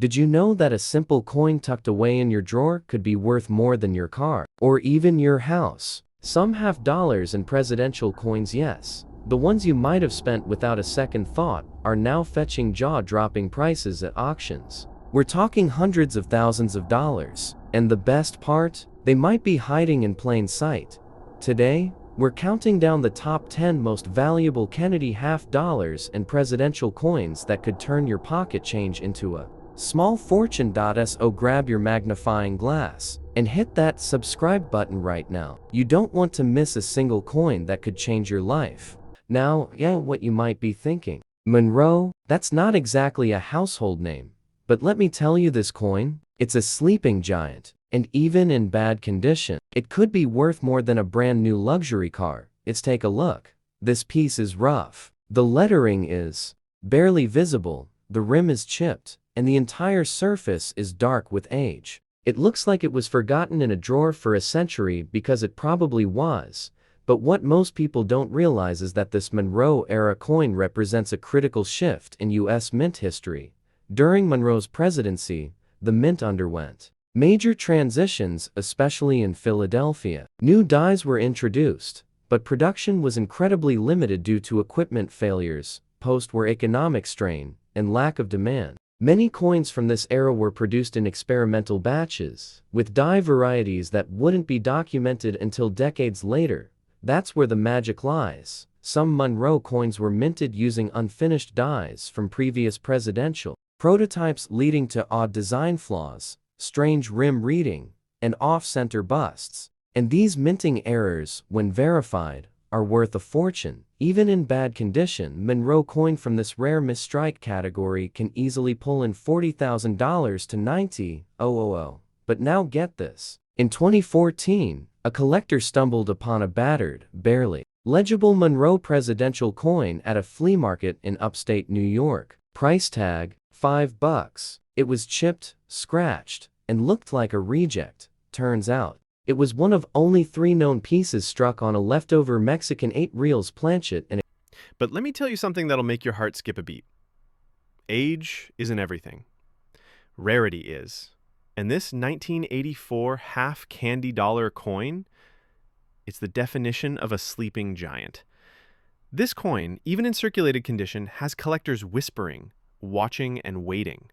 Did you know that a simple coin tucked away in your drawer could be worth more than your car, or even your house? Some have dollars and presidential coins, yes. The ones you might have spent without a second thought are now fetching jaw-dropping prices at auctions. We're talking hundreds of thousands of dollars. And the best part? They might be hiding in plain sight. Today, we're counting down the top 10 most valuable Kennedy half dollars and presidential coins that could turn your pocket change into a small fortune. So grab your magnifying glass and hit that subscribe button right now. You don't want to miss a single coin that could change your life. Now, what you might be thinking. Monroe, that's not exactly a household name. But let me tell you, this coin, it's a sleeping giant. And even in bad condition, it could be worth more than a brand new luxury car. Take a look. This piece is rough. The lettering is barely visible, the rim is chipped, and the entire surface is dark with age. It looks like it was forgotten in a drawer for a century, because it probably was. But what most people don't realize is that this Monroe-era coin represents a critical shift in U.S. mint history. During Monroe's presidency, the mint underwent major transitions, especially in Philadelphia. New dies were introduced, but production was incredibly limited due to equipment failures, post-war economic strain, and lack of demand. Many coins from this era were produced in experimental batches, with die varieties that wouldn't be documented until decades later. That's where the magic lies. Some Monroe coins were minted using unfinished dies from previous presidential prototypes, leading to odd design flaws, strange rim reading, and off-center busts. And these minting errors, when verified, are worth a fortune. Even in bad condition, Monroe coin from this rare misstrike category can easily pull in $40,000 to $90,000. But now get this. In 2014, a collector stumbled upon a battered, barely legible Monroe presidential coin at a flea market in upstate New York. Price tag, $5. It was chipped, scratched, and looked like a reject. Turns out, it was one of only 3 known pieces struck on a leftover Mexican 8 reels planchet. But let me tell you something that'll make your heart skip a beat. Age isn't everything. Rarity is. And this 1984 half candy dollar coin, it's the definition of a sleeping giant. This coin, even in circulated condition, has collectors whispering, watching, and waiting.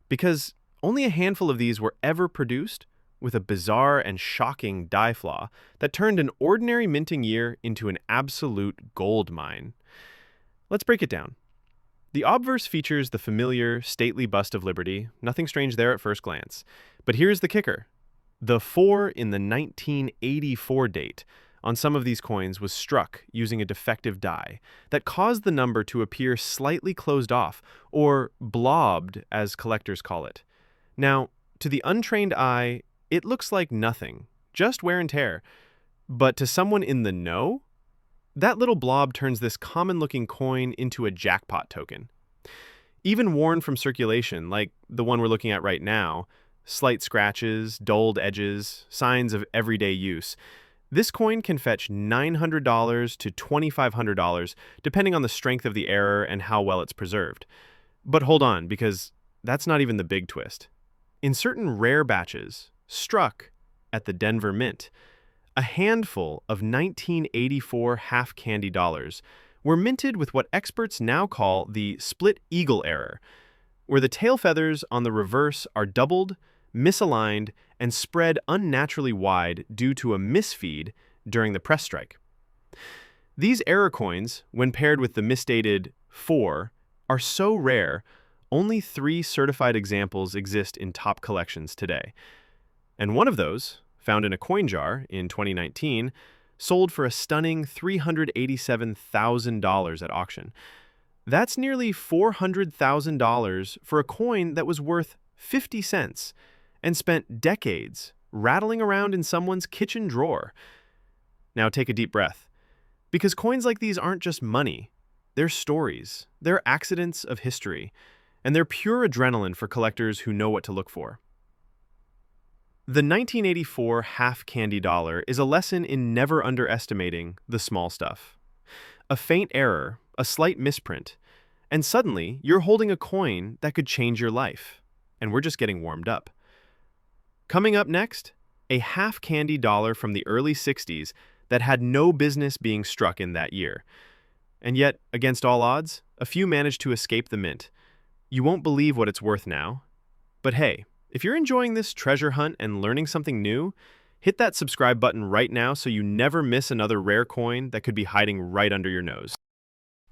Because only a handful of these were ever produced, with a bizarre and shocking die flaw that turned an ordinary minting year into an absolute gold mine. Let's break it down. The obverse features the familiar, stately bust of Liberty, nothing strange there at first glance. But here's the kicker. The 4 in the 1984 date on some of these coins was struck using a defective die that caused the number to appear slightly closed off, or blobbed as collectors call it. Now, to the untrained eye, it looks like nothing, just wear and tear. But to someone in the know, that little blob turns this common-looking coin into a jackpot token. Even worn from circulation, like the one we're looking at right now, slight scratches, dulled edges, signs of everyday use, this coin can fetch $900 to $2,500, depending on the strength of the error and how well it's preserved. But hold on, because that's not even the big twist. In certain rare batches, struck at the Denver Mint, a handful of 1984 half candy dollars were minted with what experts now call the split eagle error, where the tail feathers on the reverse are doubled, misaligned, and spread unnaturally wide due to a misfeed during the press strike. These error coins, when paired with the misdated 4, are so rare, only 3 certified examples exist in top collections today. And one of those, found in a coin jar in 2019, sold for a stunning $387,000 at auction. That's nearly $400,000 for a coin that was worth 50 cents and spent decades rattling around in someone's kitchen drawer. Now take a deep breath, because coins like these aren't just money. They're stories, they're accidents of history, and they're pure adrenaline for collectors who know what to look for. The 1984 half candy dollar is a lesson in never underestimating the small stuff. A faint error, a slight misprint, and suddenly you're holding a coin that could change your life. and we're just getting warmed up. Coming up next, a half-candy dollar from the early 60s that had no business being struck in that year. And yet, against all odds, a few managed to escape the mint. You won't believe what it's worth now. But hey, if you're enjoying this treasure hunt and learning something new, hit that subscribe button right now so you never miss another rare coin that could be hiding right under your nose.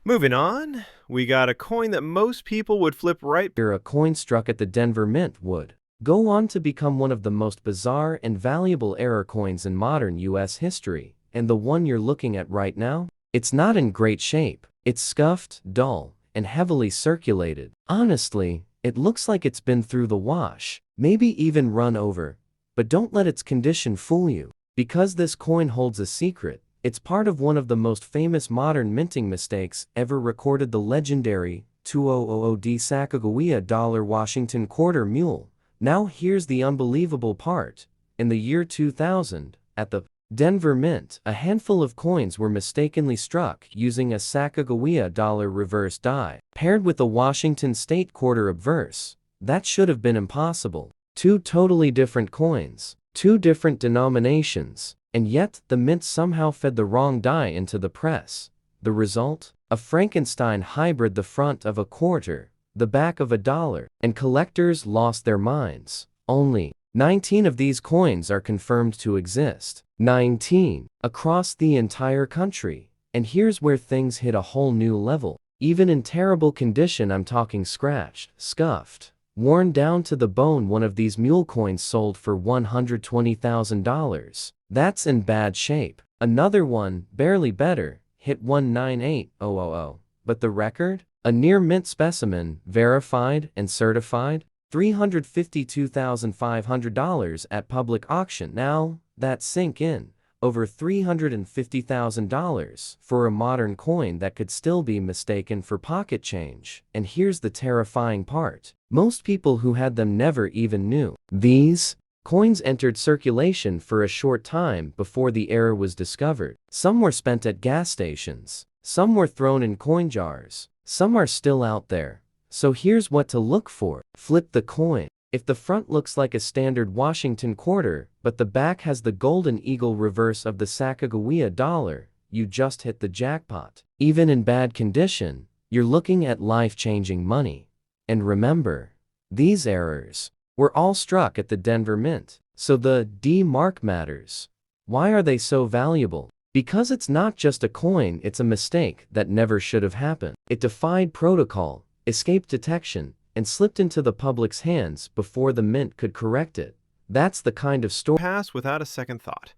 Moving on, we got a coin that most people would flip right. A coin struck at the Denver Mint would go on to become one of the most bizarre and valuable error coins in modern U.S. history. And the one you're looking at right now? It's not in great shape. It's scuffed, dull, and heavily circulated. Honestly, it looks like it's been through the wash, maybe even run over. But don't let its condition fool you. Because this coin holds a secret, it's part of one of the most famous modern minting mistakes ever recorded, the legendary 2000 Sacagawea dollar Washington quarter mule. Now here's the unbelievable part. In the year 2000, at the Denver Mint, a handful of coins were mistakenly struck using a Sacagawea dollar reverse die, paired with a Washington state quarter obverse. That should have been impossible. Two totally different coins, two different denominations, and yet the mint somehow fed the wrong die into the press. The result? A Frankenstein hybrid, the front of a quarter, the back of a dollar, and collectors lost their minds. Only 19 of these coins are confirmed to exist. 19 across the entire country. And here's where things hit a whole new level. Even in terrible condition, I'm talking scratched, scuffed, worn down to the bone, one of these mule coins sold for $120,000. That's in bad shape. Another one, barely better, hit $198,000. But the record? A near mint specimen, verified and certified, $352,500 at public auction. Now, that sink in. Over $350,000 for a modern coin that could still be mistaken for pocket change. And here's the terrifying part. Most people who had them never even knew. These coins entered circulation for a short time before the error was discovered. Some were spent at gas stations. Some were thrown in coin jars. Some are still out there. So here's what to look for. Flip the coin. If the front looks like a standard Washington quarter, but the back has the golden eagle reverse of the Sacagawea dollar, you just hit the jackpot. Even in bad condition, you're looking at life-changing money. And remember, these errors were all struck at the Denver Mint. So the D mark matters. Why are they so valuable? Because it's not just a coin, it's a mistake that never should have happened. It defied protocol, escaped detection, and slipped into the public's hands before the mint could correct it. That's the kind of story. Pass without a second thought.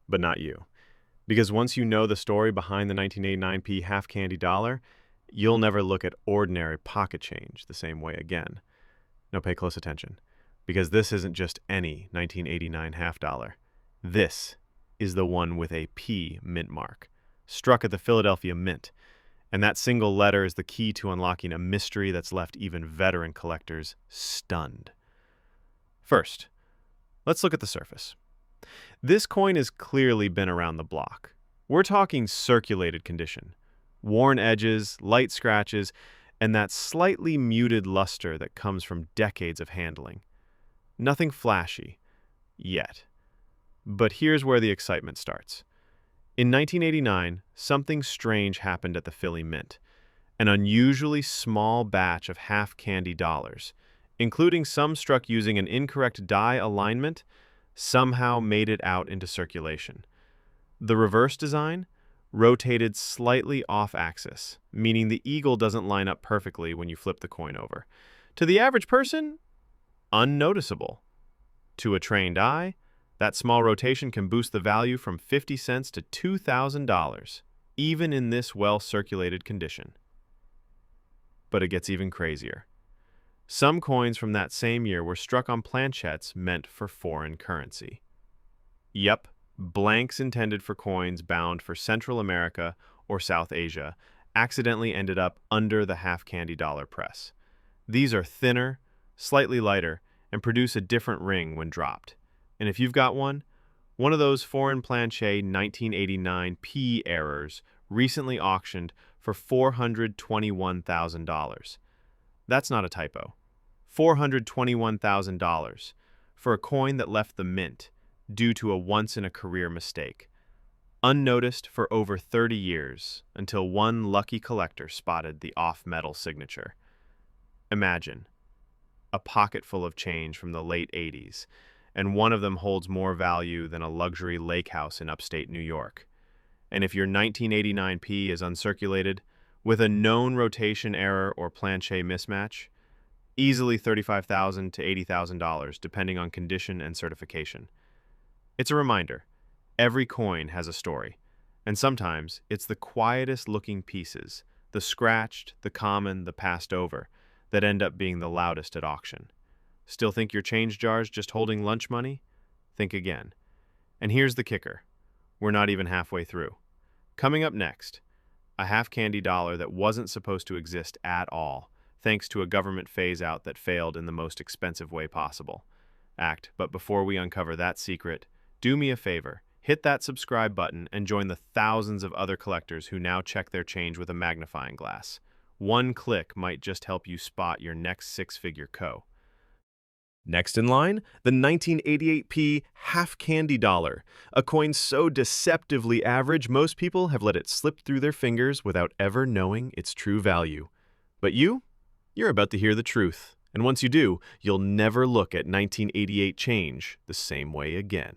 But not you. Because once you know the story behind the 1989p half-candy dollar, you'll never look at ordinary pocket change the same way again. Now pay close attention, because this isn't just any 1989 half dollar. This is the one with a P mint mark, struck at the Philadelphia Mint. And that single letter is the key to unlocking a mystery that's left even veteran collectors stunned. First, let's look at the surface. This coin has clearly been around the block. We're talking circulated condition, worn edges, light scratches, and that slightly muted luster that comes from decades of handling. Nothing flashy, yet. But here's where the excitement starts. In 1989, something strange happened at the Philly Mint. An unusually small batch of half-candy dollars, including some struck using an incorrect die alignment, somehow made it out into circulation. The reverse design rotated slightly off-axis, meaning the eagle doesn't line up perfectly when you flip the coin over. To the average person, unnoticeable. To a trained eye, that small rotation can boost the value from 50 cents to $2,000, even in this well-circulated condition. But it gets even crazier. Some coins from that same year were struck on planchettes meant for foreign currency. Yep, blanks intended for coins bound for Central America or South Asia accidentally ended up under the half-candy dollar press. These are thinner, slightly lighter, and produce a different ring when dropped. And if you've got one of those foreign planche 1989 P errors recently auctioned for $421,000. That's not a typo. $421,000, for a coin that left the mint due to a once-in-a-career mistake. Unnoticed for over 30 years, until one lucky collector spotted the off-metal signature. Imagine a pocket full of change from the late 80s, and one of them holds more value than a luxury lake house in upstate New York. And if your 1989p is uncirculated, with a known rotation error or planche mismatch, easily $35,000 to $80,000, depending on condition and certification. It's a reminder, every coin has a story, and sometimes it's the quietest looking pieces, the scratched, the common, the passed over, that end up being the loudest at auction. Still think your change jar's just holding lunch money? Think again. And here's the kicker. We're not even halfway through. Coming up next, a half-candy dollar that wasn't supposed to exist at all, thanks to a government phase-out that failed in the most expensive way possible. But before we uncover that secret, do me a favor, hit that subscribe button and join the thousands of other collectors who now check their change with a magnifying glass. One click might just help you spot your next six-figure co. Next in line, the 1988p half-candy dollar, a coin so deceptively average most people have let it slip through their fingers without ever knowing its true value. But you're about to hear the truth, and once you do, you'll never look at 1988 change the same way again.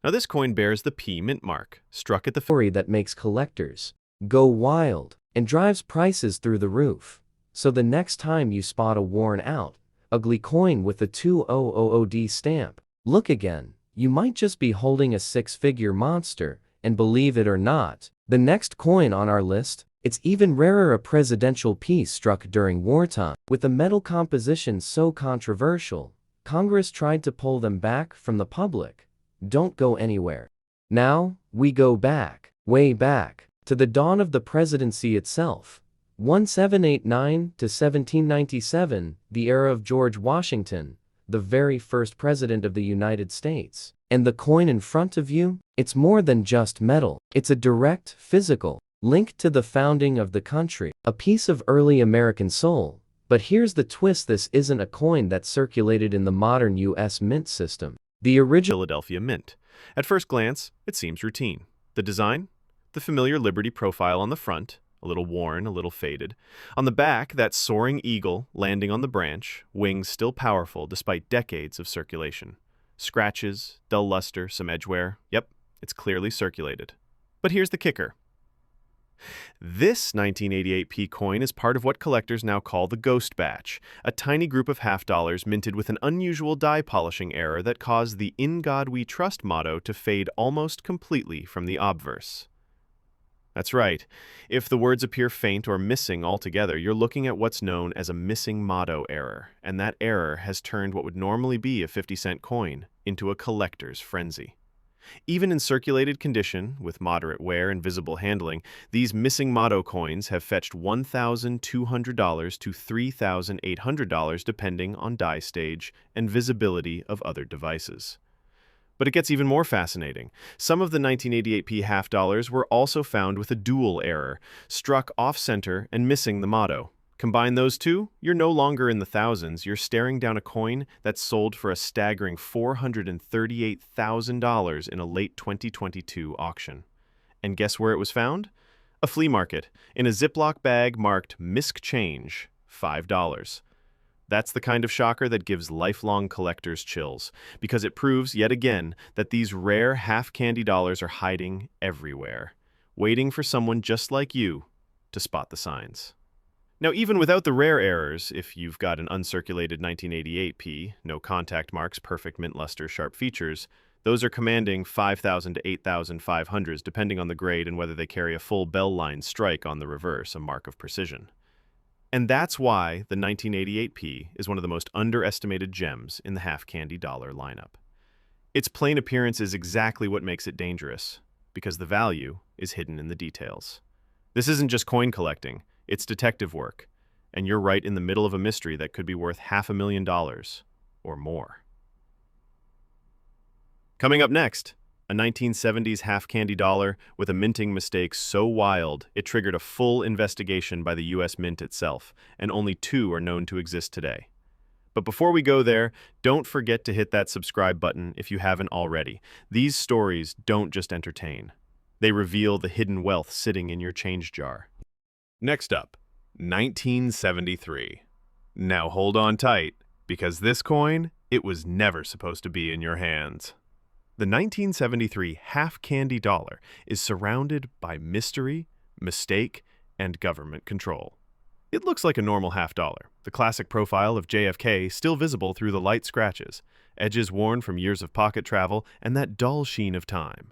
Now this coin bears the P mint mark, struck at the story that makes collectors go wild and drives prices through the roof. So the next time you spot a worn-out, ugly coin with the 2000D stamp, look again. You might just be holding a six-figure monster, and believe it or not, the next coin on our list, it's even rarer, a presidential piece struck during wartime. With a metal composition so controversial, Congress tried to pull them back from the public. Don't go anywhere. Now, we go back, way back, to the dawn of the presidency itself. 1789 to 1797, the era of George Washington, the very first president of the United States. And the coin in front of you? It's more than just metal. It's a direct, physical link to the founding of the country, a piece of early American soul. But here's the twist: this isn't a coin that circulated in the modern U.S. mint system. The original Philadelphia Mint. At first glance, it seems routine. The design? The familiar Liberty profile on the front, a little worn, a little faded. On the back, that soaring eagle landing on the branch, wings still powerful despite decades of circulation. Scratches, dull luster, some edge wear. Yep, it's clearly circulated. But here's the kicker. This 1988p coin is part of what collectors now call the Ghost Batch, a tiny group of half-dollars minted with an unusual die polishing error that caused the "In God We Trust" motto to fade almost completely from the obverse. That's right. If the words appear faint or missing altogether, you're looking at what's known as a missing motto error, and that error has turned what would normally be a 50-cent coin into a collector's frenzy. Even in circulated condition, with moderate wear and visible handling, these missing motto coins have fetched $1,200 to $3,800 depending on die stage and visibility of other devices. But it gets even more fascinating. Some of the 1988p half-dollars were also found with a dual error, struck off-center and missing the motto. Combine those two, you're no longer in the thousands, you're staring down a coin that's sold for a staggering $438,000 in a late 2022 auction. And guess where it was found? A flea market, in a Ziploc bag marked "Misc Change, $5. That's the kind of shocker that gives lifelong collectors chills, because it proves yet again that these rare half-candy dollars are hiding everywhere, waiting for someone just like you to spot the signs. Now, even without the rare errors, if you've got an uncirculated 1988p, no contact marks, perfect mint luster, sharp features, those are commanding $5,000 to $8,500, depending on the grade and whether they carry a full bell line strike on the reverse, a mark of precision. And that's why the 1988p is one of the most underestimated gems in the half-candy dollar lineup. Its plain appearance is exactly what makes it dangerous, because the value is hidden in the details. This isn't just coin collecting. It's detective work, and you're right in the middle of a mystery that could be worth $500,000 or more. Coming up next, a 1970s half-candy dollar with a minting mistake so wild it triggered a full investigation by the U.S. Mint itself, and only two are known to exist today. But before we go there, don't forget to hit that subscribe button if you haven't already. These stories don't just entertain. They reveal the hidden wealth sitting in your change jar. Next up, 1973. Now hold on tight, because this coin, it was never supposed to be in your hands. The 1973 half-candy dollar is surrounded by mystery, mistake, and government control. It looks like a normal half dollar, the classic profile of JFK still visible through the light scratches, edges worn from years of pocket travel, and that dull sheen of time.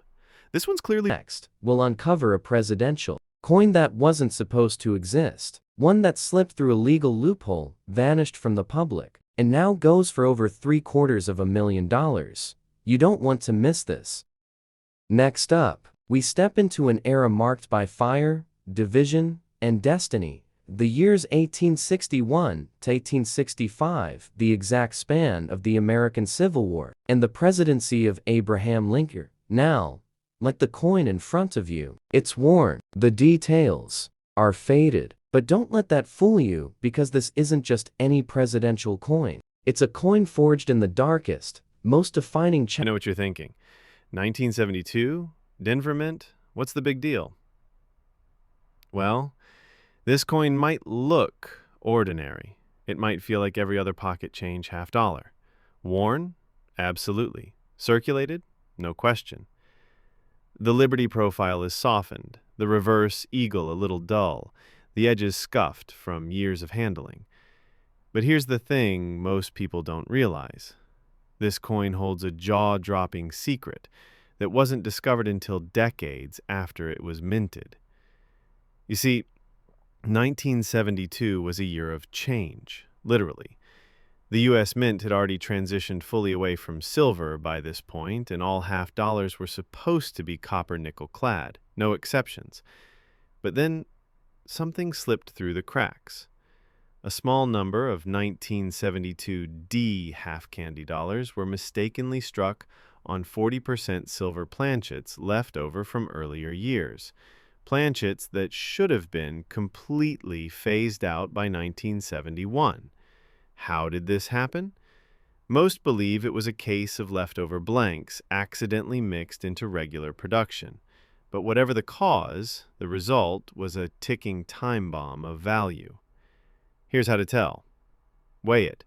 This one's clearly... Next, we'll uncover a presidential coin that wasn't supposed to exist, one that slipped through a legal loophole, vanished from the public, and now goes for over $750,000. You don't want to miss this. Next up, we step into an era marked by fire, division, and destiny. The years 1861 to 1865, the exact span of the American Civil War, and the presidency of Abraham Lincoln. Now, like the coin in front of you, it's worn. The details are faded. But don't let that fool you, because this isn't just any presidential coin. It's a coin forged in the darkest, most defining I know what you're thinking. 1972? Denver Mint? What's the big deal? Well, this coin might look ordinary. It might feel like every other pocket change half dollar. Worn? Absolutely. Circulated? No question. The Liberty profile is softened, the reverse eagle a little dull, the edges scuffed from years of handling. But here's the thing most people don't realize. This coin holds a jaw-dropping secret that wasn't discovered until decades after it was minted. You see, 1972 was a year of change, literally. The U.S. Mint had already transitioned fully away from silver by this point, and all half dollars were supposed to be copper-nickel clad, no exceptions. But then something slipped through the cracks. A small number of 1972D half-candy dollars were mistakenly struck on 40% silver planchets left over from earlier years, planchets that should have been completely phased out by 1971. How did this happen? Most believe it was a case of leftover blanks accidentally mixed into regular production. But whatever the cause, the result was a ticking time bomb of value. Here's how to tell. Weigh it.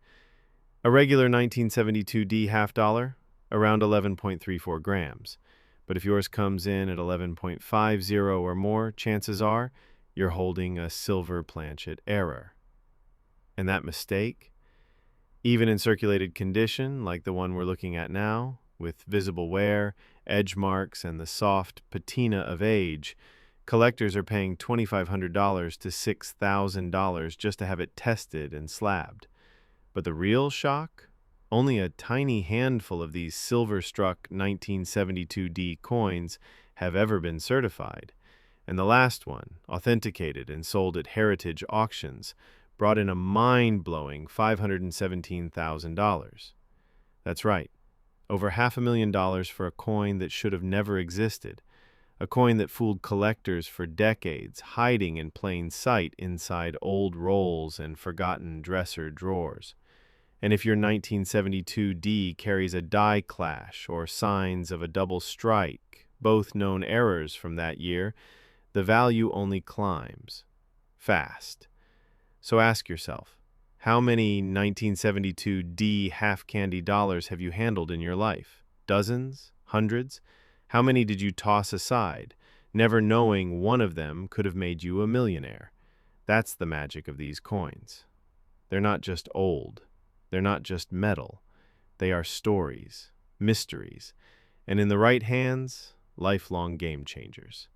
A regular 1972D half dollar, around 11.34 grams. But if yours comes in at 11.50 or more, chances are you're holding a silver planchet error. And that mistake, even in circulated condition like the one we're looking at now, with visible wear, edge marks, and the soft patina of age, collectors are paying $2,500 to $6,000 just to have it tested and slabbed. But the real shock? Only a tiny handful of these silver-struck 1972D coins have ever been certified, and the last one, authenticated and sold at heritage auctions, brought in a mind-blowing $517,000. That's right. Over $500,000 for a coin that should have never existed, a coin that fooled collectors for decades, hiding in plain sight inside old rolls and forgotten dresser drawers. And if your 1972D carries a die clash or signs of a double strike, both known errors from that year, the value only climbs. Fast. So ask yourself, how many 1972D half-candy dollars have you handled in your life? Dozens? Hundreds? How many did you toss aside, never knowing one of them could have made you a millionaire? That's the magic of these coins. They're not just old. They're not just metal. They are stories, mysteries, and in the right hands, lifelong game changers.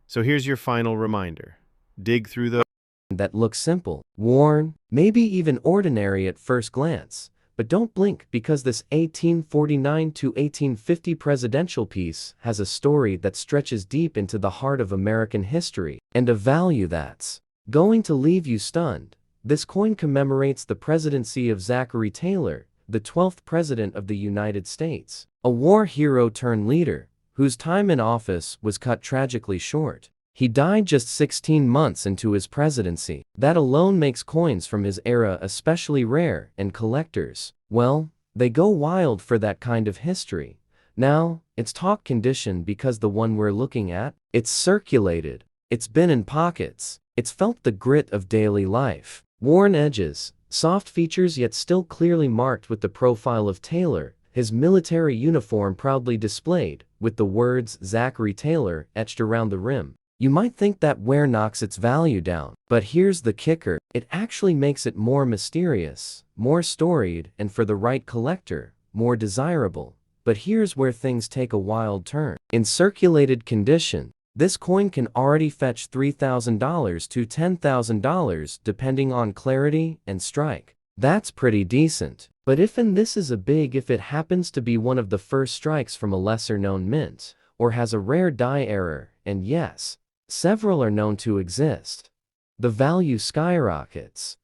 So here's your final reminder. Dig through those that looks simple, worn, maybe even ordinary at first glance. But don't blink, because this 1849 to 1850 presidential piece has a story that stretches deep into the heart of American history, and a value that's going to leave you stunned. This coin commemorates the presidency of Zachary Taylor, the 12th President of the United States, a war hero turned leader, whose time in office was cut tragically short. He died just 16 months into his presidency. That alone makes coins from his era especially rare, and collectors, well, they go wild for that kind of history. Now, it's talk condition because the one we're looking at, it's circulated. It's been in pockets. It's felt the grit of daily life. Worn edges, soft features yet still clearly marked with the profile of Taylor, his military uniform proudly displayed, with the words Zachary Taylor etched around the rim. You might think that wear knocks its value down, but here's the kicker, it actually makes it more mysterious, more storied, and for the right collector, more desirable. But here's where things take a wild turn. In circulated condition, this coin can already fetch $3,000 to $10,000 depending on clarity and strike. That's pretty decent. But if, and this is a big if, it happens to be one of the first strikes from a lesser-known mint, or has a rare die error, and yes, several are known to exist, the value skyrockets.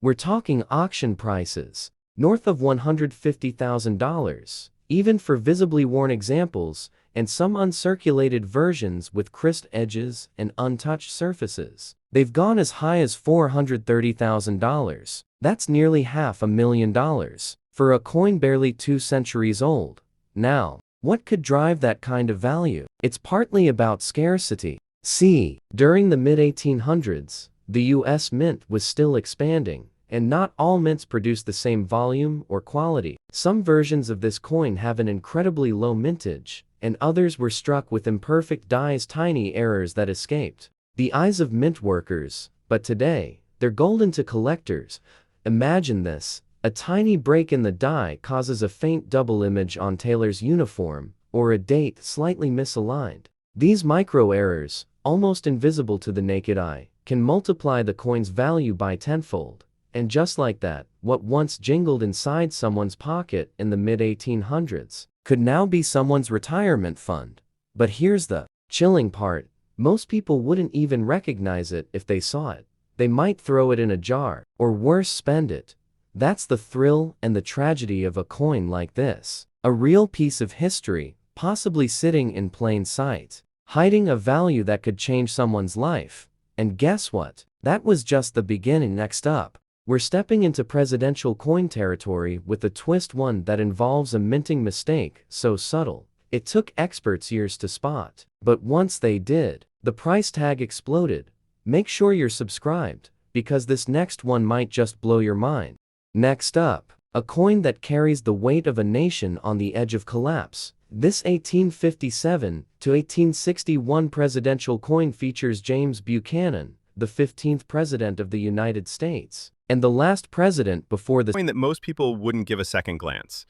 We're talking auction prices, north of $150,000, even for visibly worn examples, and some uncirculated versions with crisped edges and untouched surfaces. They've gone as high as $430,000. That's nearly $500,000 for a coin barely 2 centuries old. Now, what could drive that kind of value? It's partly about scarcity. See, during the mid-1800s, the U.S. mint was still expanding, and not all mints produced the same volume or quality. Some versions of this coin have an incredibly low mintage, and others were struck with imperfect dies, tiny errors that escaped the eyes of mint workers. But today, they're golden to collectors. Imagine this, a tiny break in the die causes a faint double image on Taylor's uniform, or a date slightly misaligned. These micro errors, almost invisible to the naked eye, can multiply the coin's value by tenfold. And just like that, what once jingled inside someone's pocket in the mid-1800s could now be someone's retirement fund. But here's the chilling part, most people wouldn't even recognize it if they saw it. They might throw it in a jar, or worse, spend it. That's the thrill and the tragedy of a coin like this. A real piece of history, possibly sitting in plain sight, hiding a value that could change someone's life. And guess what? That was just the beginning. Next up, we're stepping into presidential coin territory with a twist, one that involves a minting mistake so subtle, it took experts years to spot. But once they did, the price tag exploded. Make sure you're subscribed, because this next one might just blow your mind. Next up, a coin that carries the weight of a nation on the edge of collapse. This 1857 to 1861 presidential coin features James Buchanan, the 15th President of the United States, and the last president before the Coin that most people wouldn't give a second glance.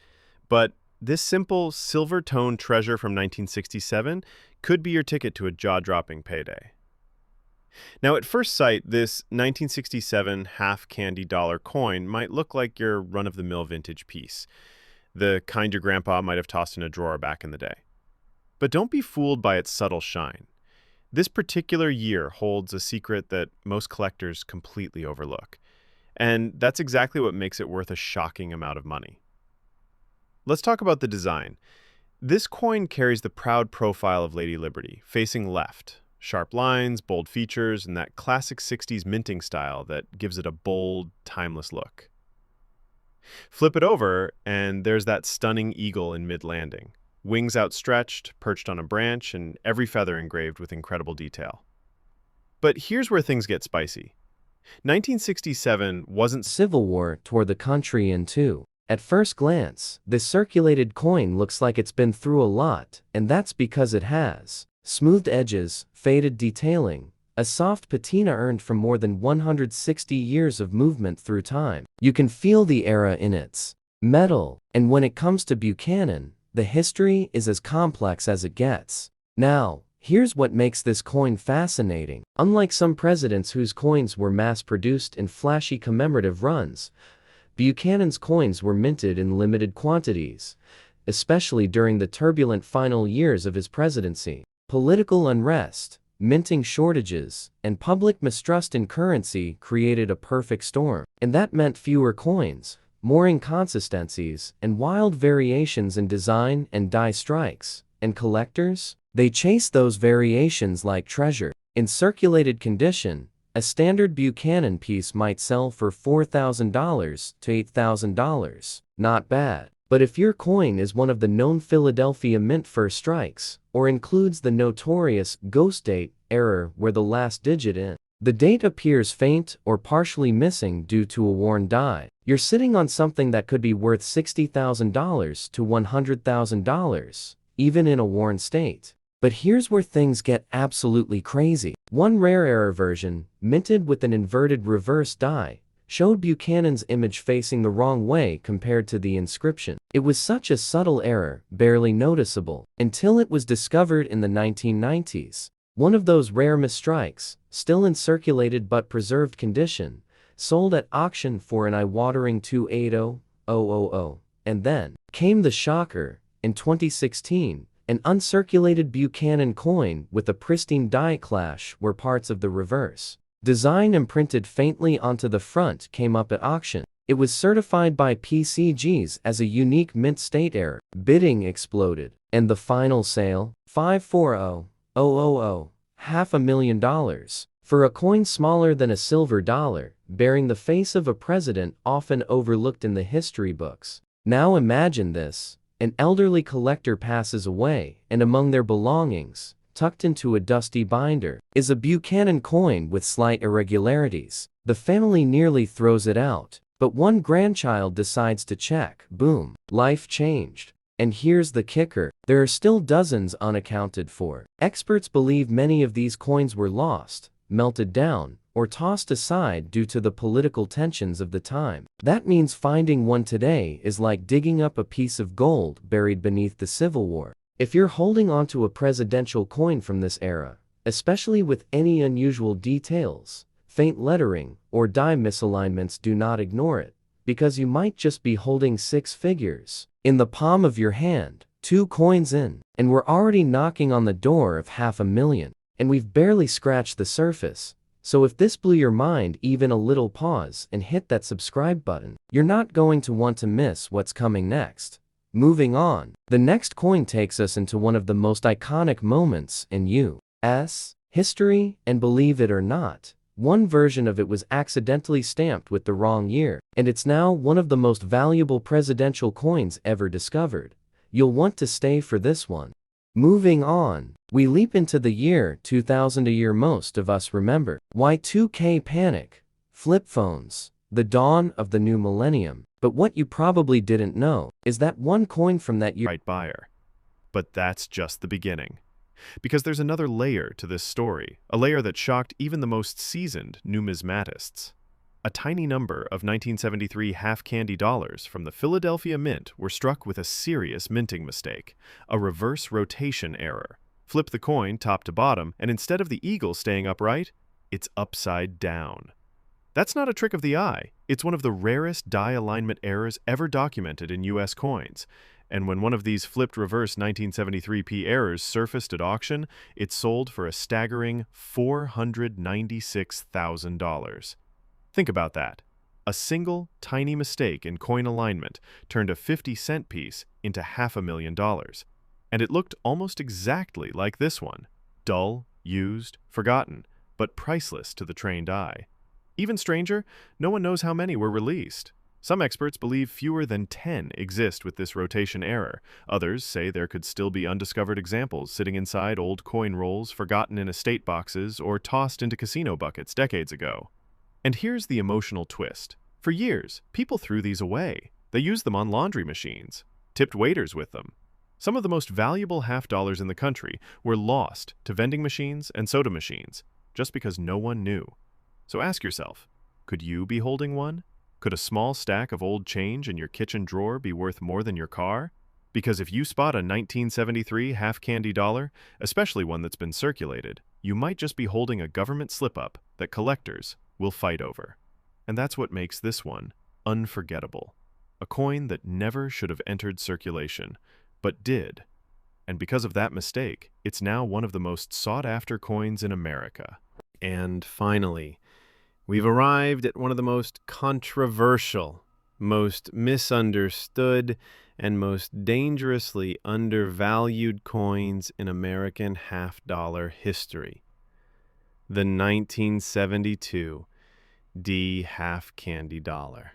But this simple silver-toned treasure from 1967 could be your ticket to a jaw-dropping payday. Now, at first sight, this 1967 half-candy dollar coin might look like your run-of-the-mill vintage piece, the kind your grandpa might have tossed in a drawer back in the day. But don't be fooled by its subtle shine. This particular year holds a secret that most collectors completely overlook, and that's exactly what makes it worth a shocking amount of money. Let's talk about the design. This coin carries the proud profile of Lady Liberty, facing left. Sharp lines, bold features, and that classic 60s minting style that gives it a bold, timeless look. Flip it over, and there's that stunning eagle in mid-landing. Wings outstretched, perched on a branch, and every feather engraved with incredible detail. But here's where things get spicy. 1967 wasn't Civil War tore the country in two. At first glance, this circulated coin looks like it's been through a lot, and that's because it has. Smoothed edges, faded detailing, a soft patina earned from more than 160 years of movement through time. You can feel the era in its metal, and when it comes to Buchanan, the history is as complex as it gets. Now, here's what makes this coin fascinating. Unlike some presidents whose coins were mass-produced in flashy commemorative runs, Buchanan's coins were minted in limited quantities, especially during the turbulent final years of his presidency. Political unrest, minting shortages, and public mistrust in currency created a perfect storm. And that meant fewer coins, more inconsistencies, and wild variations in design and die strikes. And collectors? They chased those variations like treasure. In circulated condition, a standard Buchanan piece might sell for $4,000 to $8,000. Not bad. But if your coin is one of the known Philadelphia Mint first strikes, or includes the notorious ghost date error where the last digit in the date appears faint or partially missing due to a worn die, you're sitting on something that could be worth $60,000 to $100,000, even in a worn state. But here's where things get absolutely crazy. One rare error version, minted with an inverted reverse die, showed Buchanan's image facing the wrong way compared to the inscription. It was such a subtle error, barely noticeable, until it was discovered in the 1990s. One of those rare misstrikes, still in circulated but preserved condition, sold at auction for an eye-watering $280,000. And then came the shocker. In 2016, an uncirculated Buchanan coin with a pristine die clash where parts of the reverse design imprinted faintly onto the front came up at auction. It was certified by PCGs as a unique mint state error. Bidding exploded, and the final sale, $540,000, $500,000, for a coin smaller than a silver dollar, bearing the face of a president often overlooked in the history books. Now imagine this. An elderly collector passes away, and among their belongings, tucked into a dusty binder, is a Buchanan coin with slight irregularities. The family nearly throws it out, but one grandchild decides to check. Boom. Life changed. And here's the kicker. There are still dozens unaccounted for. Experts believe many of these coins were lost, melted down, or tossed aside due to the political tensions of the time. That means finding one today is like digging up a piece of gold buried beneath the Civil War. If you're holding onto a presidential coin from this era, especially with any unusual details, faint lettering, or die misalignments, do not ignore it, because you might just be holding six figures in the palm of your hand. 2 coins in, and we're already knocking on the door of $500,000, and we've barely scratched the surface. So if this blew your mind even a little, pause and hit that subscribe button. You're not going to want to miss what's coming next. Moving on, the next coin takes us into one of the most iconic moments in U.S. history, and believe it or not, one version of it was accidentally stamped with the wrong year, and it's now one of the most valuable presidential coins ever discovered. You'll want to stay for this one. Moving on, we leap into the year 2000, a year most of us remember. Y2K panic, flip phones, the dawn of the new millennium. But what you probably didn't know is that one coin from that year. Right buyer. But that's just the beginning. Because there's another layer to this story, a layer that shocked even the most seasoned numismatists. A tiny number of 1973 half-candy dollars from the Philadelphia Mint were struck with a serious minting mistake, a reverse rotation error. Flip the coin top to bottom, and instead of the eagle staying upright, it's upside down. That's not a trick of the eye. It's one of the rarest die alignment errors ever documented in U.S. coins. And when one of these flipped reverse 1973p errors surfaced at auction, it sold for a staggering $496,000. Think about that. A single, tiny mistake in coin alignment turned a 50-cent piece into $500,000. And it looked almost exactly like this one. Dull, used, forgotten, but priceless to the trained eye. Even stranger, no one knows how many were released. Some experts believe fewer than 10 exist with this rotation error. Others say there could still be undiscovered examples sitting inside old coin rolls forgotten in estate boxes or tossed into casino buckets decades ago. And here's the emotional twist. For years, people threw these away. They used them on laundry machines, tipped waiters with them. Some of the most valuable half-dollars in the country were lost to vending machines and soda machines, just because no one knew. So ask yourself, could you be holding one? Could a small stack of old change in your kitchen drawer be worth more than your car? Because if you spot a 1973 half-candy dollar, especially one that's been circulated, you might just be holding a government slip-up that collectors will fight over. And that's what makes this one unforgettable. A coin that never should have entered circulation, but did. And because of that mistake, it's now one of the most sought-after coins in America. And finally, we've arrived at one of the most controversial, most misunderstood, and most dangerously undervalued coins in American half-dollar history. The 1972 D half candy dollar.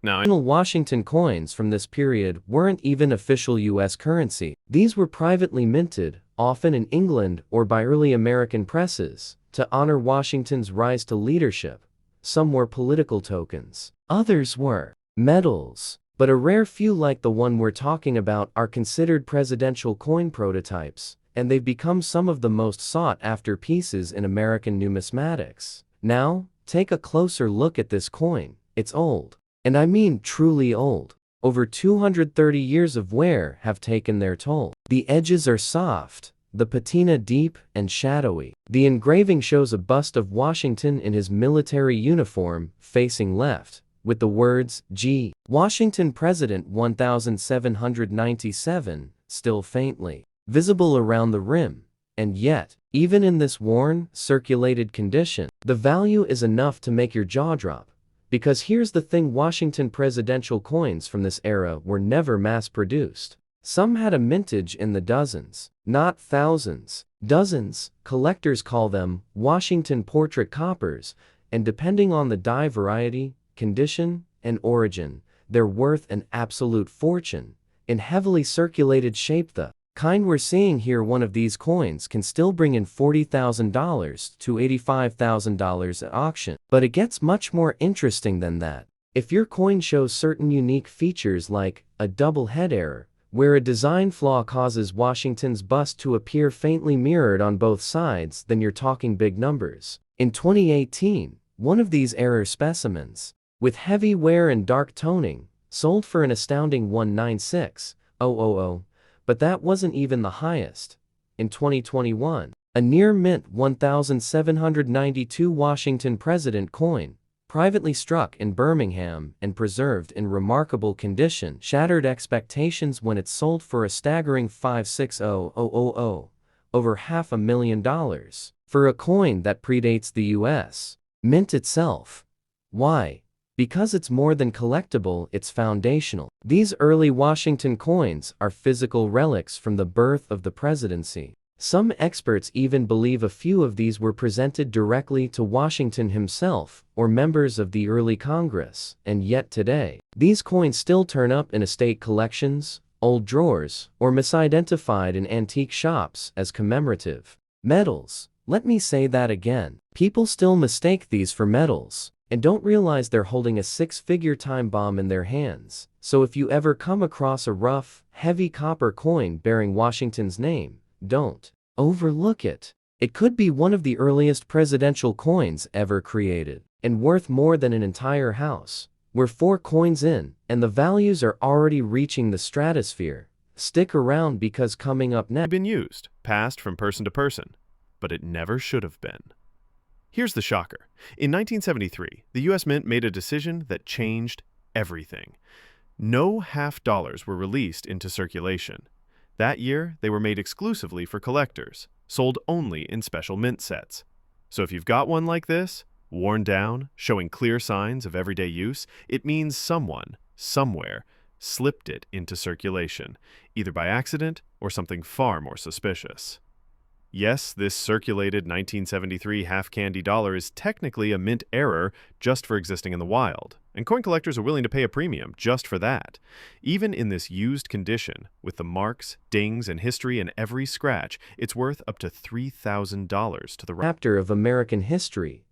Now, Original Washington coins from this period weren't even official U.S. currency. These were privately minted, often in England or by early American presses, to honor Washington's rise to leadership. Some were political tokens. Others were medals. But a rare few like the one we're talking about are considered presidential coin prototypes, and they've become some of the most sought-after pieces in American numismatics. Now, take a closer look at this coin. It's old. And I mean truly old. Over 230 years of wear have taken their toll. The edges are soft, the patina deep and shadowy. The engraving shows a bust of Washington in his military uniform, facing left, with the words, G. Washington President 1797, still faintly visible around the rim. And yet, even in this worn, circulated condition, the value is enough to make your jaw drop. Because here's the thing, Washington presidential coins from this era were never mass-produced. Some had a mintage in the dozens, not thousands. Dozens, collectors call them Washington portrait coppers, and depending on the die variety, condition, and origin, they're worth an absolute fortune. In heavily circulated shape, the kind we're seeing here, one of these coins can still bring in $40,000 to $85,000 at auction. But it gets much more interesting than that. If your coin shows certain unique features like a double head error, where a design flaw causes Washington's bust to appear faintly mirrored on both sides, then you're talking big numbers. In 2018, one of these error specimens, with heavy wear and dark toning, sold for an astounding $196,000. But that wasn't even the highest. In 2021, a near-mint 1792 Washington President coin, privately struck in Birmingham and preserved in remarkable condition, shattered expectations when it sold for a staggering $560,000, over $500,000, for a coin that predates the U.S. Mint itself. Why? Because it's more than collectible, it's foundational. These early Washington coins are physical relics from the birth of the presidency. Some experts even believe a few of these were presented directly to Washington himself or members of the early Congress, and yet today, these coins still turn up in estate collections, old drawers, or misidentified in antique shops as commemorative medals. Let me say that again. People still mistake these for medals, and don't realize they're holding a six-figure time bomb in their hands. So if you ever come across a rough, heavy copper coin bearing Washington's name, don't overlook it. It could be one of the earliest presidential coins ever created, and worth more than an entire house. We're 4 coins in, and the values are already reaching the stratosphere. Stick around, because coming up next, been used, passed from person to person, but it never should have been. Here's the shocker. In 1973, the U.S. Mint made a decision that changed everything. No half dollars were released into circulation. That year, they were made exclusively for collectors, sold only in special mint sets. So if you've got one like this, worn down, showing clear signs of everyday use, it means someone, somewhere, slipped it into circulation, either by accident or something far more suspicious. Yes, this circulated 1973 half-candy dollar is technically a mint error just for existing in the wild, and coin collectors are willing to pay a premium just for that. Even in this used condition, with the marks, dings, and history in every scratch, it's worth up to $3,000 to the chapter of American history.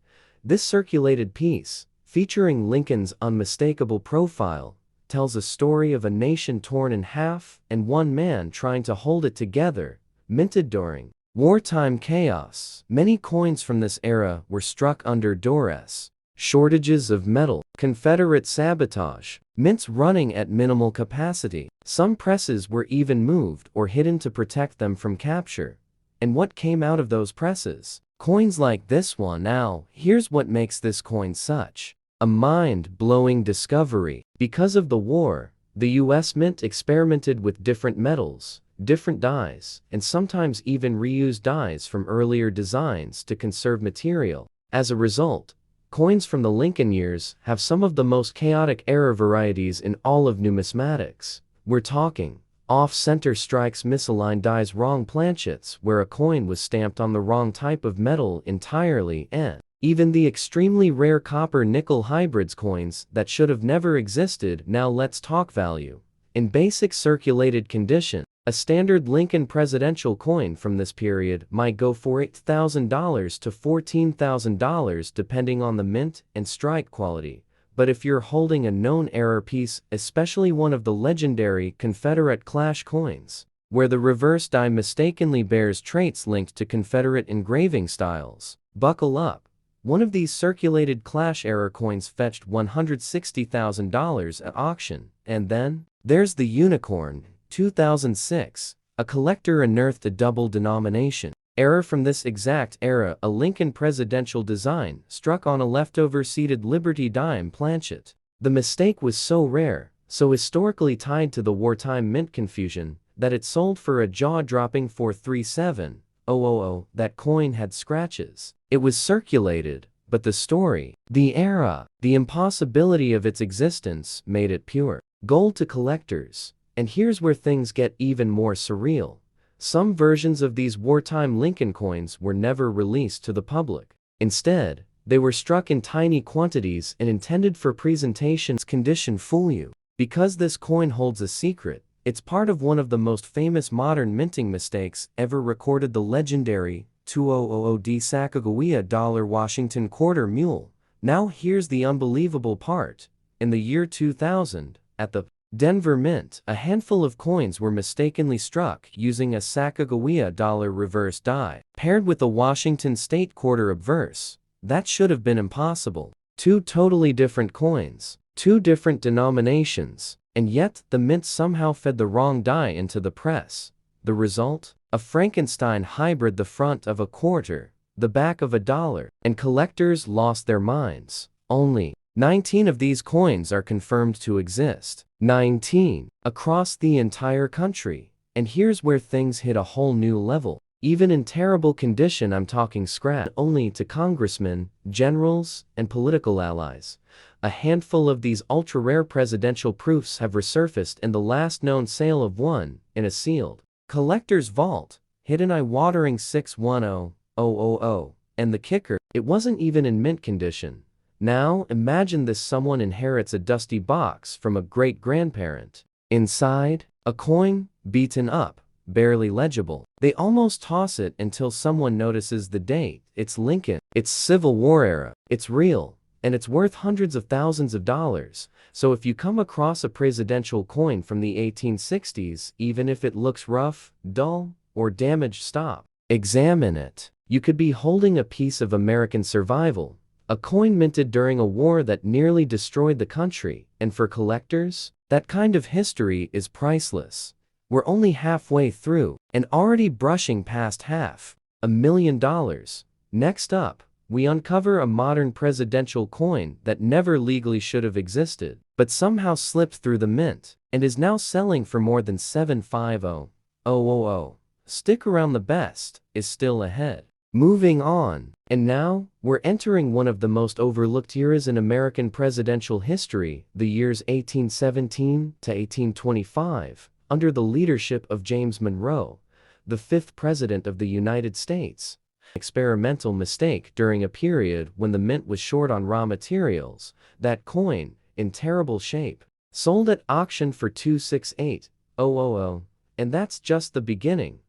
This circulated piece, featuring Lincoln's unmistakable profile, tells a story of a nation torn in half and one man trying to hold it together, minted during wartime chaos. Many coins from this era were struck under duress. Shortages of metal, Confederate sabotage, mints running at minimal capacity. Some presses were even moved or hidden to protect them from capture. And what came out of those presses? Coins like this one. Now, here's what makes this coin such a mind-blowing discovery. Because of the war, the U.S. Mint experimented with different metals, different dyes, and sometimes even reused dyes from earlier designs to conserve material. As a result, coins from the Lincoln years have some of the most chaotic error varieties in all of numismatics. We're talking Off-center strikes, misaligned dies, wrong planchets where a coin was stamped on the wrong type of metal entirely, and even the extremely rare copper-nickel hybrids coins that should have never existed. Now let's talk value. In basic circulated condition, a standard Lincoln presidential coin from this period might go for $8,000 to $14,000 depending on the mint and strike quality. But if you're holding a known era piece, especially one of the legendary Confederate Clash coins, where the reverse die mistakenly bears traits linked to Confederate engraving styles, buckle up. One of these circulated Clash-era coins fetched $160,000 at auction. And then, there's the Unicorn, 2006. A collector unearthed a double denomination error from this exact era, a Lincoln presidential design struck on a leftover seated Liberty dime planchet. The mistake was so rare, so historically tied to the wartime mint confusion, that it sold for a jaw-dropping $437,000. That coin had scratches. It was circulated, but the story, the era, the impossibility of its existence made it pure gold to collectors. And here's where things get even more surreal. Some versions of these wartime Lincoln coins were never released to the public. Instead, they were struck in tiny quantities and intended for presentation's condition. Fool you. Because this coin holds a secret, it's part of one of the most famous modern minting mistakes ever recorded, the legendary 2000D Sacagawea dollar Washington quarter mule. Now here's the unbelievable part. In the year 2000, at the Denver Mint, a handful of coins were mistakenly struck using a Sacagawea dollar reverse die, paired with a Washington state quarter obverse. That should have been impossible. Two totally different coins, two different denominations, and yet the mint somehow fed the wrong die into the press. The result? A Frankenstein hybrid, the front of a quarter, the back of a dollar, and collectors lost their minds. Only 19 of these coins are confirmed to exist. 19 across the entire country. And here's where things hit a whole new level. Even in terrible condition, I'm talking scratch only to congressmen, generals, and political allies. A handful of these ultra-rare presidential proofs have resurfaced in the last known sale of one, in a sealed collector's vault, hidden eye-watering 610000. And the kicker, it wasn't even in mint condition. Now, imagine this: someone inherits a dusty box from a great-grandparent. Inside, a coin, beaten up, barely legible. They almost toss it until someone notices the date. It's Lincoln. It's Civil War era. It's real. And it's worth hundreds of thousands of dollars. So if you come across a presidential coin from the 1860s, even if it looks rough, dull, or damaged, stop. Examine it. You could be holding a piece of American survival. A coin minted during a war that nearly destroyed the country, and for collectors, that kind of history is priceless. We're only halfway through, and already brushing past $500,000. Next up, we uncover a modern presidential coin that never legally should have existed, but somehow slipped through the mint, and is now selling for more than $750,000. Stick around, the best is still ahead. Moving on. And now, we're entering one of the most overlooked eras in American presidential history, the years 1817 to 1825, under the leadership of James Monroe, the fifth president of the United States. Experimental mistake during a period when the mint was short on raw materials. That coin, in terrible shape, sold at auction for $268,000, and that's just the beginning.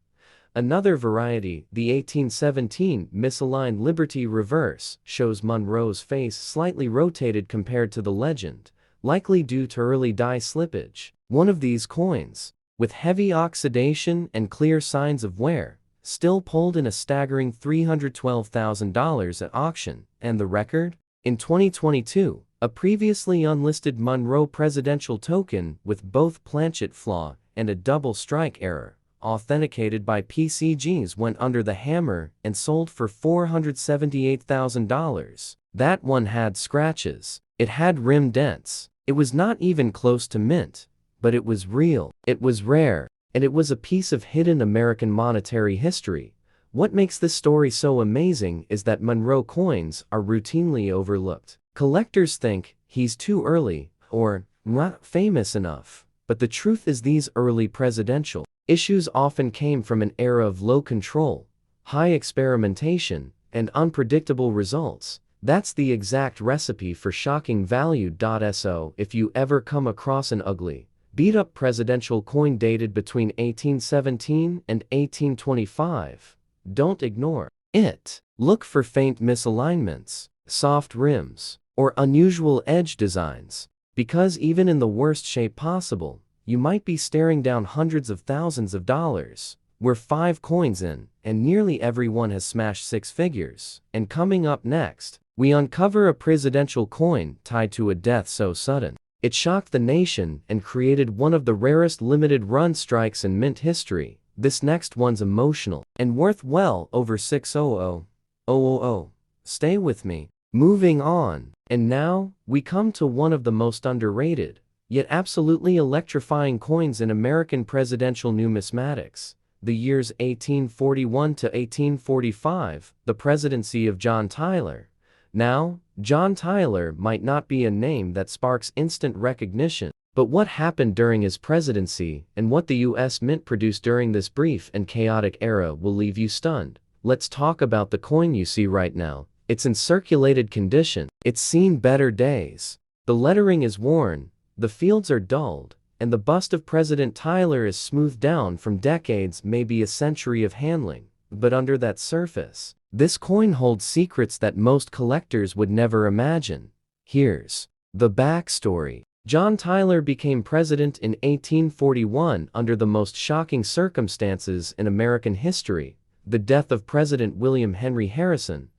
Another variety, the 1817 misaligned Liberty reverse, shows Monroe's face slightly rotated compared to the legend, likely due to early die slippage. One of these coins, with heavy oxidation and clear signs of wear, still pulled in a staggering $312,000 at auction. And the record? In 2022, a previously unlisted Monroe presidential token with both planchet flaw and a double strike error, authenticated by PCGs, went under the hammer and sold for $478,000. That one had scratches. It had rim dents. It was not even close to mint. But it was real. It was rare. And it was a piece of hidden American monetary history. What makes this story so amazing is that Monroe coins are routinely overlooked. Collectors think he's too early or not famous enough. But the truth is these early presidential issues often came from an era of low control, high experimentation, and unpredictable results. That's the exact recipe for shocking value. So if you ever come across an ugly, beat-up presidential coin dated between 1817 and 1825, don't ignore it. Look for faint misalignments, soft rims, or unusual edge designs, because even in the worst shape possible, you might be staring down hundreds of thousands of dollars. We're 5 coins in, and nearly everyone has smashed 6 figures. And coming up next, we uncover a presidential coin tied to a death so sudden it shocked the nation and created one of the rarest limited run strikes in mint history. This next one's emotional and worth well over 600,000. Stay with me. Moving on. And now, we come to one of the most underrated, yet absolutely electrifying coins in American presidential numismatics. The years 1841 to 1845, the presidency of John Tyler. Now, John Tyler might not be a name that sparks instant recognition, but what happened during his presidency and what the U.S. Mint produced during this brief and chaotic era will leave you stunned. Let's talk about the coin you see right now. It's in circulated condition. It's seen better days. The lettering is worn, the fields are dulled, and the bust of President Tyler is smoothed down from decades, maybe a century of handling. But under that surface, this coin holds secrets that most collectors would never imagine. Here's the backstory. John Tyler became president in 1841 under the most shocking circumstances in American history, the death of President William Henry Harrison,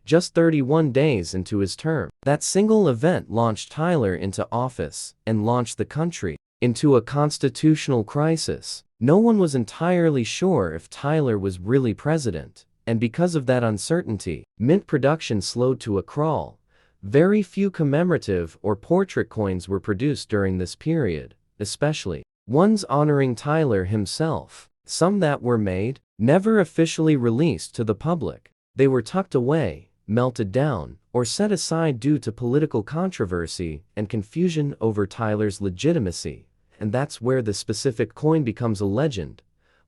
just 31 days into his term. That single event launched Tyler into office and launched the country into a constitutional crisis. No one was entirely sure if Tyler was really president, and because of that uncertainty, mint production slowed to a crawl. Very few commemorative or portrait coins were produced during this period, especially ones honoring Tyler himself. Some that were made, never officially released to the public. They were tucked away, melted down, or set aside due to political controversy and confusion over Tyler's legitimacy. And that's where the specific coin becomes a legend.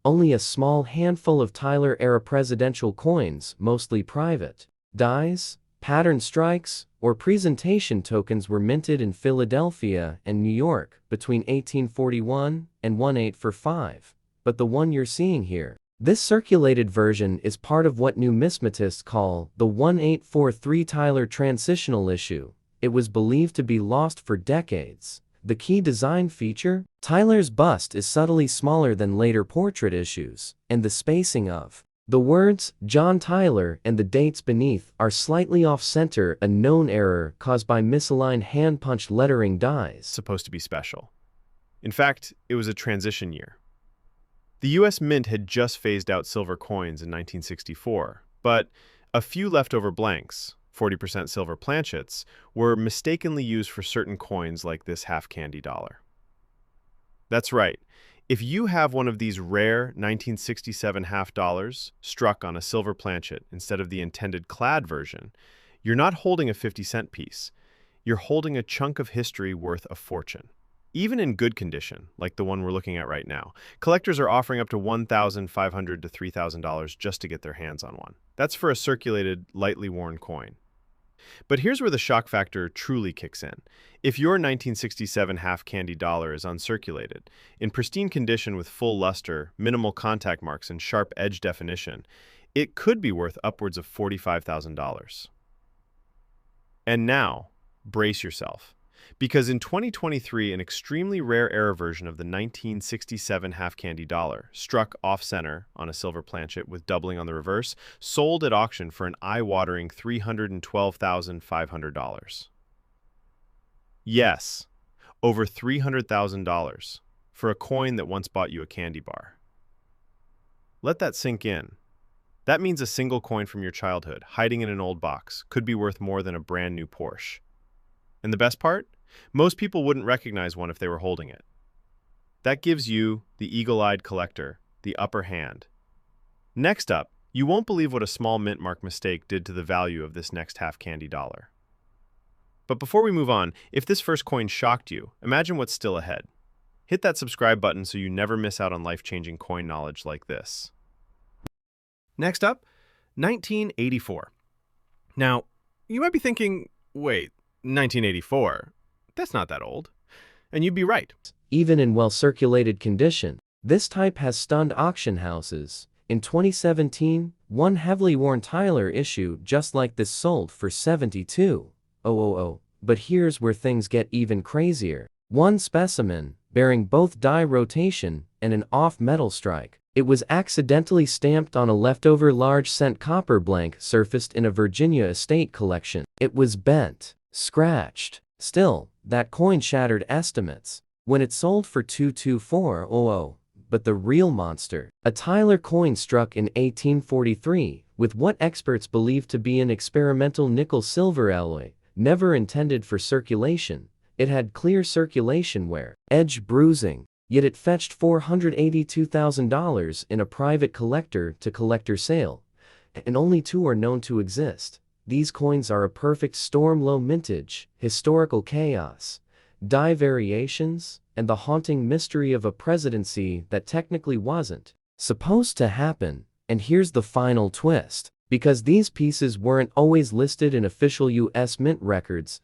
Only a small handful of Tyler-era presidential coins, mostly private dies, pattern strikes, or presentation tokens were minted in Philadelphia and New York between 1841 and 1845. But the one you're seeing here, this circulated version, is part of what numismatists call the 1843 Tyler transitional issue. It was believed to be lost for decades. The key design feature? Tyler's bust is subtly smaller than later portrait issues, and the spacing of the words John Tyler and the dates beneath are slightly off-center, a known error caused by misaligned hand-punched lettering dies. Supposed to be special. In fact, it was a transition year. The U.S. Mint had just phased out silver coins in 1964, but a few leftover blanks, 40% silver planchets, were mistakenly used for certain coins like this half-candy dollar. That's right. If you have one of these rare 1967 half dollars struck on a silver planchet instead of the intended clad version, you're not holding a 50-cent piece. You're holding a chunk of history worth a fortune. Even in good condition, like the one we're looking at right now, collectors are offering up to $1,500 to $3,000 just to get their hands on one. That's for a circulated, lightly worn coin. But here's where the shock factor truly kicks in. If your 1967 half-candy dollar is uncirculated, in pristine condition with full luster, minimal contact marks, and sharp edge definition, it could be worth upwards of $45,000. And now, brace yourself. Because in 2023, an extremely rare era version of the 1967 half-candy dollar, struck off-center on a silver planchet with doubling on the reverse, sold at auction for an eye-watering $312,500. Yes, over $300,000 for a coin that once bought you a candy bar. Let that sink in. That means a single coin from your childhood, hiding in an old box, could be worth more than a brand new Porsche. And the best part? Most people wouldn't recognize one if they were holding it. That gives you, the eagle-eyed collector, the upper hand. Next up, you won't believe what a small mint mark mistake did to the value of this next half-candy dollar. But before we move on, if this first coin shocked you, imagine what's still ahead. Hit that subscribe button so you never miss out on life-changing coin knowledge like this. Next up, 1984. Now, you might be thinking, wait, 1984? That's not that old. And you'd be right. Even in well-circulated condition, this type has stunned auction houses. In 2017, one heavily worn Tyler issue just like this sold for $72,000. But here's where things get even crazier. One specimen, bearing both die rotation and an off-metal strike. It was accidentally stamped on a leftover large cent copper blank surfaced in a Virginia estate collection. It was bent, scratched. Still, that coin shattered estimates when it sold for $224,000. But the real monster, a Tyler coin struck in 1843 with what experts believe to be an experimental nickel-silver alloy, never intended for circulation. It had clear circulation wear, edge bruising, yet it fetched $482,000 in a private collector-to-collector sale, and only two are known to exist. These coins are a perfect storm low mintage, historical chaos, die variations, and the haunting mystery of a presidency that technically wasn't supposed to happen. And here's the final twist. Because these pieces weren't always listed in official U.S. Mint records,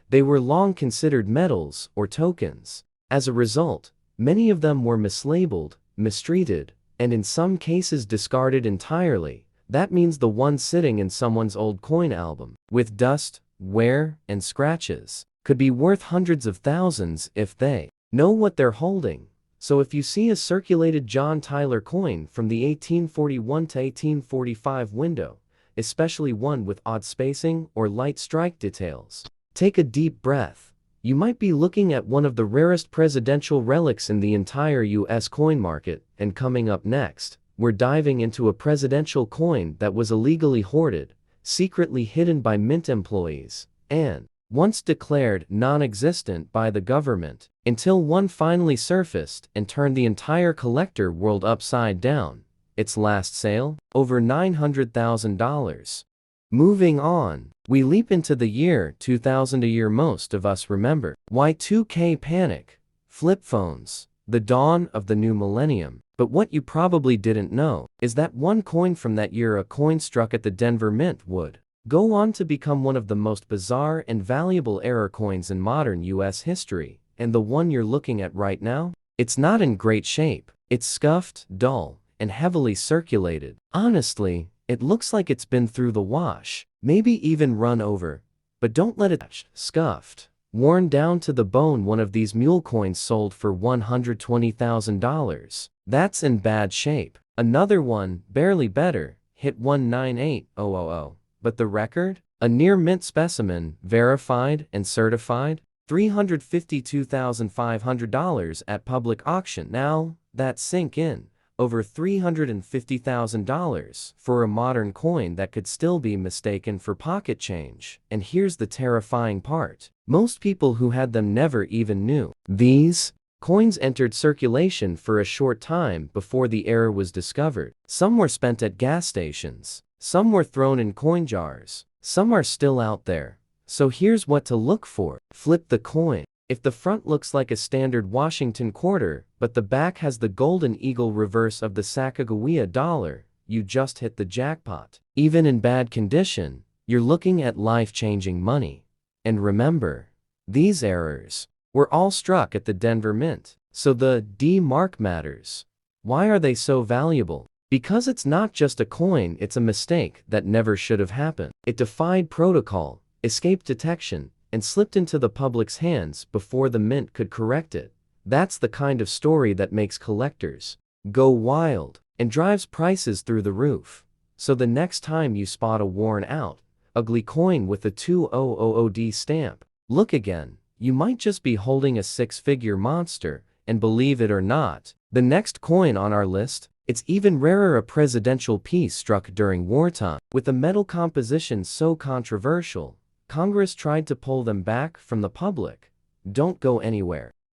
they were long considered metals or tokens. As a result, many of them were mislabeled, mistreated, and in some cases discarded entirely. That means the one sitting in someone's old coin album, with dust, wear, and scratches, could be worth hundreds of thousands if they know what they're holding. So if you see a circulated John Tyler coin from the 1841 to 1845 window, especially one with odd spacing or light strike details, take a deep breath. You might be looking at one of the rarest presidential relics in the entire U.S. coin market. And coming up next, we're diving into a presidential coin that was illegally hoarded, secretly hidden by mint employees, and once declared non-existent by the government, until one finally surfaced and turned the entire collector world upside down. Its last sale? Over $900,000. Moving on, we leap into the year 2000, a year most of us remember. Y2K panic, flip phones, the dawn of the new millennium. But what you probably didn't know is that one coin from that year, a coin struck at the Denver Mint, would go on to become one of the most bizarre and valuable error coins in modern U.S. history. And the one you're looking at right now? It's not in great shape. It's scuffed, dull, and heavily circulated. Honestly, it looks like it's been through the wash, maybe even run over. But don't let it scuffed, worn down to the bone. One of these mule coins sold for $120,000. That's in bad shape. Another one, barely better, hit $198,000. But the record? A near mint specimen, verified and certified, $352,500 at public auction. Now, that sink in. Over $350,000 for a modern coin that could still be mistaken for pocket change. And here's the terrifying part. Most people who had them never even knew. These coins entered circulation for a short time before the error was discovered. Some were spent at gas stations. Some were thrown in coin jars. Some are still out there. So here's what to look for. Flip the coin. If the front looks like a standard Washington quarter, but the back has the golden eagle reverse of the Sacagawea dollar, you just hit the jackpot. Even in bad condition, you're looking at life-changing money. And remember, these errors were all struck at the Denver Mint. So the D mark matters. Why are they so valuable? Because it's not just a coin, it's a mistake that never should have happened. It defied protocol, escaped detection, and slipped into the public's hands before the mint could correct it. That's the kind of story that makes collectors go wild and drives prices through the roof. So the next time you spot a worn-out, ugly coin with a 2000D stamp, look again. You might just be holding a six-figure monster, and believe it or not, the next coin on our list, it's even rarer, a presidential piece struck during wartime. With a metal composition so controversial, Congress tried to pull them back from the public. Don't go anywhere.